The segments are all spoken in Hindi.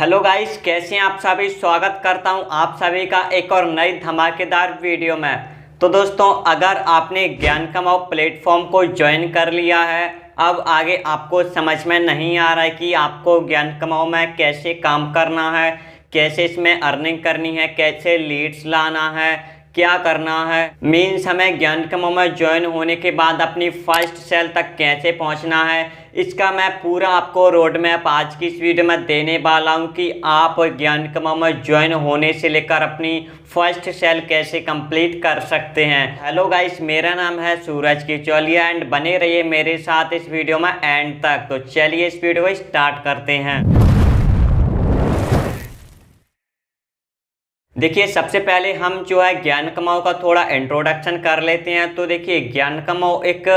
हेलो गाइस, कैसे हैं आप सभी। स्वागत करता हूं आप सभी का एक और नई धमाकेदार वीडियो में। तो दोस्तों, अगर आपने ज्ञान कमाओ प्लेटफॉर्म को ज्वाइन कर लिया है, अब आगे आपको समझ में नहीं आ रहा है कि आपको ज्ञान कमाओ में कैसे काम करना है, कैसे इसमें अर्निंग करनी है, कैसे लीड्स लाना है, क्या करना है, मीन्स हमें ज्ञान कमाओ में ज्वाइन होने के बाद अपनी फर्स्ट सेल तक कैसे पहुंचना है, इसका मैं पूरा आपको रोड मैप आज की इस वीडियो में देने वाला हूं कि आप ज्ञान कमाओ में ज्वाइन होने से लेकर अपनी फर्स्ट सेल कैसे कंप्लीट कर सकते हैं। हेलो गाइस, मेरा नाम है सूरज किचौलिया एंड बने रहिए मेरे साथ इस वीडियो में एंड तक। तो चलिए इस वीडियो को स्टार्ट करते हैं। देखिए, सबसे पहले हम जो है ज्ञान कमाओ का थोड़ा इंट्रोडक्शन कर लेते हैं। तो देखिए, ज्ञान कमाओ एक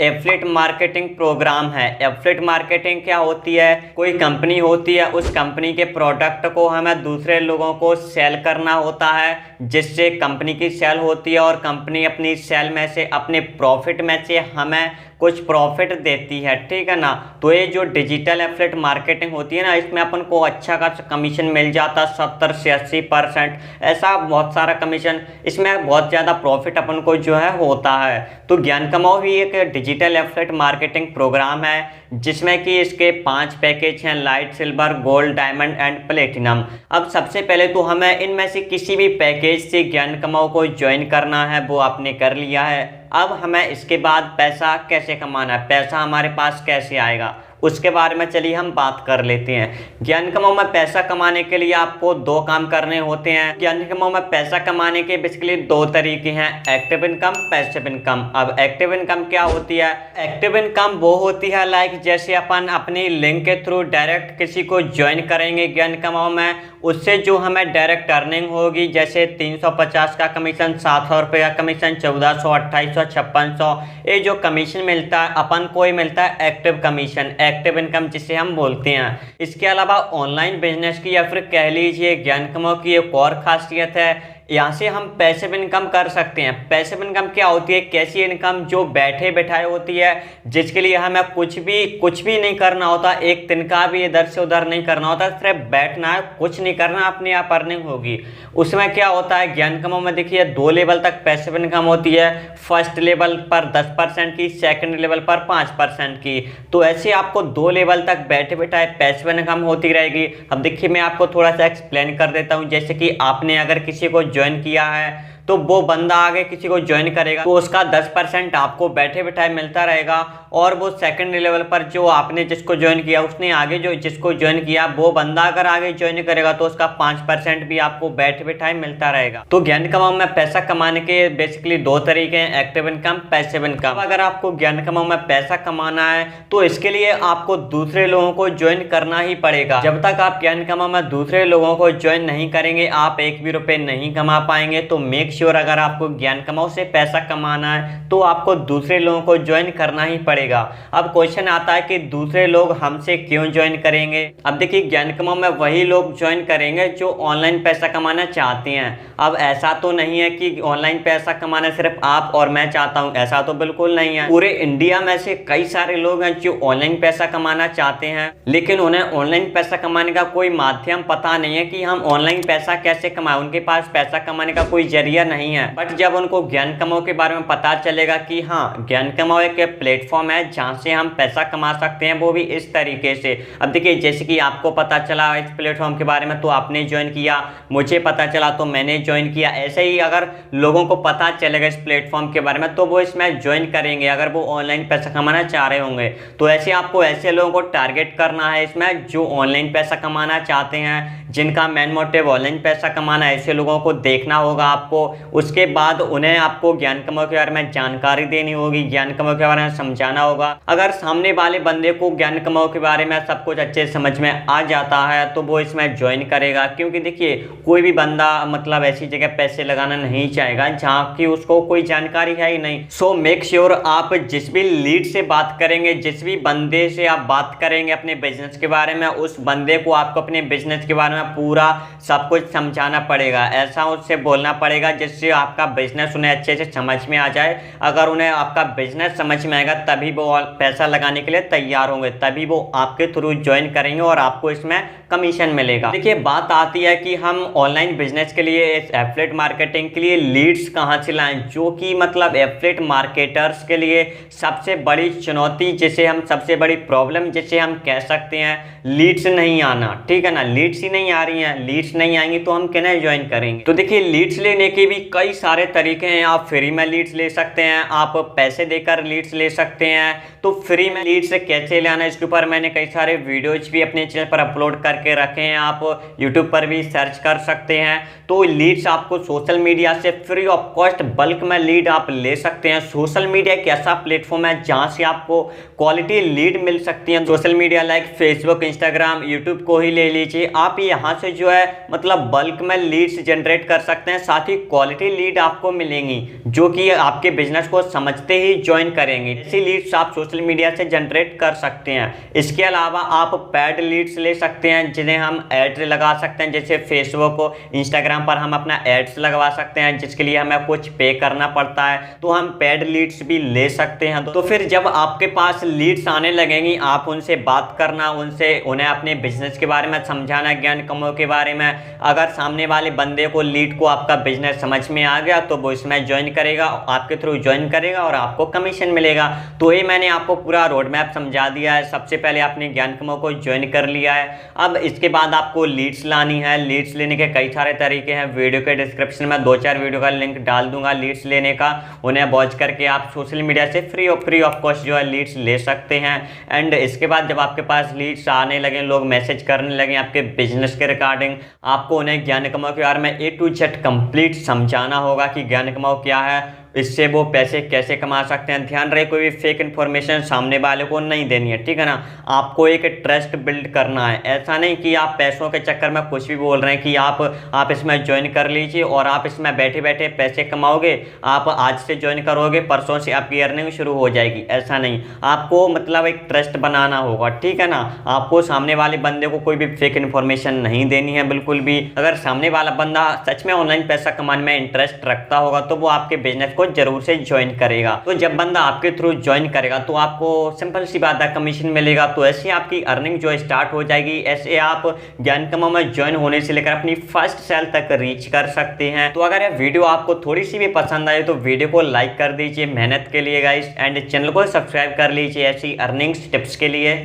एफिलिएट मार्केटिंग प्रोग्राम है। एफिलिएट मार्केटिंग क्या होती है? कोई कंपनी होती है, उस कंपनी के प्रोडक्ट को हमें दूसरे लोगों को सेल करना होता है, जिससे कंपनी की सेल होती है और कंपनी अपनी सेल में से अपने प्रॉफिट में से हमें कुछ प्रॉफिट देती है, ठीक है ना। तो ये जो डिजिटल एफिलिएट मार्केटिंग होती है ना, इसमें अपन को अच्छा खासा कमीशन मिल जाता है, 70 से 80%, ऐसा बहुत सारा कमीशन, इसमें बहुत ज़्यादा प्रॉफिट अपन को जो है होता है। तो ज्ञान कमाओ भी एक डिजिटल एफिलिएट मार्केटिंग प्रोग्राम है, जिसमें कि इसके 5 पैकेज हैं: light, silver, gold, diamond and platinum. अब सबसे पहले तो हमें इनमें से किसी भी पैकेज से ज्ञान कमाओ को ज्वाइन करना है, वो आपने कर लिया है। अब हमें इसके बाद पैसा कैसे कमाना है, पैसा हमारे पास कैसे आएगा, उसके बारे में चलिए हम बात कर लेते हैं। ज्ञान कमाओ में पैसा कमाने के लिए आपको 2 काम करने होते हैं। ज्ञान कमाओ में पैसा कमाने के बेसिकली 2 तरीके हैं: एक्टिव इनकम, पैसिव इनकम। अब एक्टिव इनकम क्या होती है? एक्टिव इनकम वो होती है लाइक जैसे अपन अपनी लिंक के थ्रू डायरेक्ट किसी को ज्वाइन करेंगे ज्ञान कमाओ में, उससे जो हमें डायरेक्ट अर्निंग होगी, जैसे 350 का कमीशन, 700 रुपये का कमीशन, 1400, 2800, 5600, ये जो कमीशन मिलता है अपन को ही मिलता है एक्टिव कमीशन, एक्टिव इनकम जिसे हम बोलते हैं। इसके अलावा ऑनलाइन बिजनेस की या फिर कह लीजिए ज्ञान कमाओ की एक और खासियत है, यहाँ से हम पैसिव इनकम कर सकते हैं। पैसिव इनकम क्या होती है? कैसी इनकम जो बैठे बैठाए होती है, जिसके लिए हमें कुछ भी नहीं करना होता, एक तिनका भी इधर से उधर नहीं करना होता, सिर्फ बैठना है, कुछ नहीं करना, अपने आप अर्निंग होगी। उसमें क्या होता है, ज्ञान कमाओ में देखिए 2 लेवल तक पैसिव इनकम होती है। फर्स्ट लेवल पर 10% की, सेकेंड लेवल पर 5% की। तो ऐसे आपको 2 लेवल तक बैठे बैठाए पैसिव इनकम होती रहेगी। अब देखिए, मैं आपको थोड़ा सा एक्सप्लेन कर देता हूँ। जैसे कि आपने अगर किसी को ज्वाइन किया है, तो वो बंदा आगे किसी को ज्वाइन करेगा, तो उसका 10% आपको बैठे बैठाए मिलता रहेगा। और वो सेकंड लेवल पर जो आपने जिसको ज्वाइन किया, उसने आगे जो जिसको ज्वाइन किया, वो बंदा अगर आगे ज्वाइन करेगा तो उसका 5% भी आपको बैठे बैठाए मिलता रहेगा। तो ज्ञान कमाओ में पैसा कमाने के बेसिकली 2 तरीके हैं: एक्टिव इनकम, पैसिव इनकम। अगर आपको ज्ञान कमाओ में पैसा कमाना है, तो इसके लिए आपको दूसरे लोगों को ज्वाइन करना ही पड़ेगा। जब तक आप ज्ञान कमाओ में दूसरे लोगों को ज्वाइन नहीं करेंगे, आप 1 भी रुपये नहीं कमा पाएंगे। तो मेक श्योर अगर आपको ज्ञान कमाओ से पैसा कमाना है, तो आपको दूसरे लोगों को ज्वाइन करना ही पड़ेगा। अब क्वेश्चन आता है कि दूसरे लोग हमसे क्यों ज्वाइन करेंगे? अब देखिए, ज्ञान कमाओ में वही लोग ज्वाइन करेंगे जो ऑनलाइन पैसा कमाना चाहते हैं। अब ऐसा तो नहीं है कि ऑनलाइन पैसा कमाना सिर्फ आप और मैं चाहता हूं, ऐसा तो बिल्कुल नहीं है। पूरे इंडिया में से कई सारे लोग हैं जो ऑनलाइन पैसा कमाना चाहते हैं, लेकिन उन्हें ऑनलाइन पैसा कमाने का कोई माध्यम पता नहीं है कि हम ऑनलाइन पैसा कैसे कमाएं। उनके पास पैसा कमाने का कोई जरिया नहीं है। बट जब उनको ज्ञान कमाओ के बारे में पता चलेगा कि हाँ, ज्ञान कमाओ एक प्लेटफॉर्म है जहां से हम पैसा कमा सकते हैं, वो भी इस तरीके से। अब देखिए, जैसे कि आपको पता चला इस प्लेटफॉर्म के बारे में, तो आपने ज्वाइन किया, मुझे पता चला तो मैंने ज्वाइन किया। ऐसे ही अगर लोगों को पता चलेगा इस प्लेटफॉर्म के बारे में, तो वो इसमें ज्वाइन करेंगे अगर वो ऑनलाइन पैसा कमाना चाह रहे होंगे। तो ऐसे आपको ऐसे लोगों को टारगेट करना है इसमें जो ऑनलाइन पैसा कमाना चाहते हैं, जिनका मेन मोटिव ऑनलाइन पैसा कमाना है। ऐसे लोगों को देखना होगा आपको। उसके बाद उन्हें आपको ज्ञान कमाओ के बारे में जानकारी देनी होगी, ज्ञान कमाओ के बारे में समझाना होगा। अगर सामने वाले बंदे को ज्ञान कमाओ के बारे में सब कुछ अच्छे समझ में आ जाता है, तो वो इसमें ज्वाइन करेगा। क्योंकि देखिए, कोई भी बंदा मतलब ऐसी जगह पैसे लगाना नहीं चाहेगा जहां की उसको कोई जानकारी है ही नहीं। सो मेक श्योर आप जिस भी लीड से बात करेंगे, जिस भी बंदे से आप बात करेंगे अपने बिजनेस के बारे में, उस बंदे को आपको अपने बिजनेस के बारे में पूरा सब कुछ समझाना पड़ेगा। ऐसा उससे बोलना पड़ेगा जिससे आपका बिजनेस उन्हें अच्छे से समझ में आ जाए। अगर उन्हें आपका बिजनेस समझ में आएगा तभी वो पैसा लगाने के लिए तैयार होंगे, तभी वो आपके थ्रू ज्वाइन करेंगे और आपको इसमें कमीशन मिलेगा। देखिए बात आती है कि हम ऑनलाइन बिजनेस के लिए, एफिलिएट मार्केटिंग के लिए लीड्स कहां से लाएं, जो कि मतलब एफिलिएट मार्केटर्स के लिए सबसे बड़ी चुनौती, जिसे हम सबसे बड़ी प्रॉब्लम जिसे हम कह सकते हैं, लीड्स नहीं आना। ठीक है ना, लीड्स ही नहीं आ रही हैं, लीड्स नहीं आएंगी तो हम किन्हें ज्वाइन करेंगे। तो देखिए लीड्स लेने के भी कई सारे तरीके हैं। आप फ्री में लीड्स ले सकते हैं, आप पैसे देकर लीड्स ले सकते हैं। तो फ्री में लीड्स कैसे लेना, इसके ऊपर मैंने कई सारे वीडियोज भी अपने चैनल पर अपलोड करके रखे हैं, आप यूट्यूब पर भी सर्च कर सकते हैं। तो लीड्स आपको सोशल मीडिया से फ्री ऑफ कॉस्ट बल्क में लीड आप ले सकते हैं। सोशल मीडिया एक ऐसा प्लेटफॉर्म है जहां से आपको क्वालिटी लीड मिल सकती है। Social media like Facebook, Instagram, YouTube को ही ले लीजिए, आप यहां से जो है मतलब बल्क में लीड्स जनरेट कर सकते हैं, साथ ही क्वालिटी लीड आपको मिलेंगी जो कि आपके बिजनेस को समझते ही ज्वाइन करेंगे। ऐसी लीड्स आप सोशल मीडिया से जनरेट कर सकते हैं। इसके अलावा आप पेड लीड्स ले सकते हैं जिन्हें हम एड्स लगा सकते हैं, जैसे फेसबुक को, इंस्टाग्राम पर हम अपना एड्स लगवा सकते हैं जिसके लिए हमें कुछ पे करना पड़ता है, तो हम पेड लीड्स भी ले सकते हैं। तो फिर जब आपके पास लीड्स आने लगेंगी, आप उनसे बात करना, उन्हें अपने बिजनेस के बारे में समझाना, ज्ञान कमो के बारे में। अगर सामने वाले बंदे को लीड को आपका बिजनेस समझ में आ गया तो वो इसमें ज्वाइन करेगा, आपके थ्रू ज्वाइन करेगा और आपको कमीशन मिलेगा। तो ये मैंने आपको पूरा रोड मैप समझा दिया है। सबसे पहले आपने ज्ञान कमो को ज्वाइन कर लिया है, अब इसके बाद आपको लीड्स लानी है। लीड्स लेने के कई सारे तरीके हैं, वीडियो के डिस्क्रिप्शन में 2-4 वीडियो का लिंक डाल दूंगा लीड्स लेने का। उन्हें वॉच करके आप सोशल मीडिया से फ्री ऑफ कॉस्ट जो है लीड्स ले सकते हैं। एंड इसके बाद जब आपके पास लीड्स आने लगे, लोग मैसेज करने लगे आपके बिजनेस के रिगार्डिंग, आपको उन्हें ज्ञान कमाओ के बारे में A to Z कंप्लीट समझाना होगा कि ज्ञान कमाओ क्या है, इससे वो पैसे कैसे कमा सकते हैं। ध्यान रहे कोई भी फेक इन्फॉर्मेशन सामने वाले को नहीं देनी है, ठीक है ना। आपको एक ट्रस्ट बिल्ड करना है, ऐसा नहीं कि आप पैसों के चक्कर में कुछ भी बोल रहे हैं कि आप इसमें ज्वाइन कर लीजिए और आप इसमें बैठे बैठे पैसे कमाओगे, आप आज से ज्वाइन करोगे परसों से आपकी अर्निंग शुरू हो जाएगी, ऐसा नहीं। आपको मतलब एक ट्रस्ट बनाना होगा, ठीक है ना। आपको सामने वाले बंदे को कोई भी फेक इन्फॉर्मेशन नहीं देनी है बिल्कुल भी। अगर सामने वाला बंदा सच में ऑनलाइन पैसा कमाने में इंटरेस्ट रखता होगा तो वो आपके बिजनेस जरूर से ज्वाइन करेगा। तो जब बंदा आपके थ्रू ज्वाइन करेगा तो आपको सिंपल सी बात है कमीशन मिलेगा। तो ऐसे आपकी अर्निंग जो स्टार्ट हो जाएगी, ऐसे आप ज्ञान कमाओ में ज्वाइन होने से लेकर अपनी फर्स्ट सेल तक रीच कर सकते हैं। तो अगर यह वीडियो आपको थोड़ी सी भी पसंद आए तो वीडियो को लाइक कर दीजिए मेहनत के लिए गाइस, एंड चैनल को सब्सक्राइब कर लीजिए ऐसी अर्निंग्स टिप्स के लिए।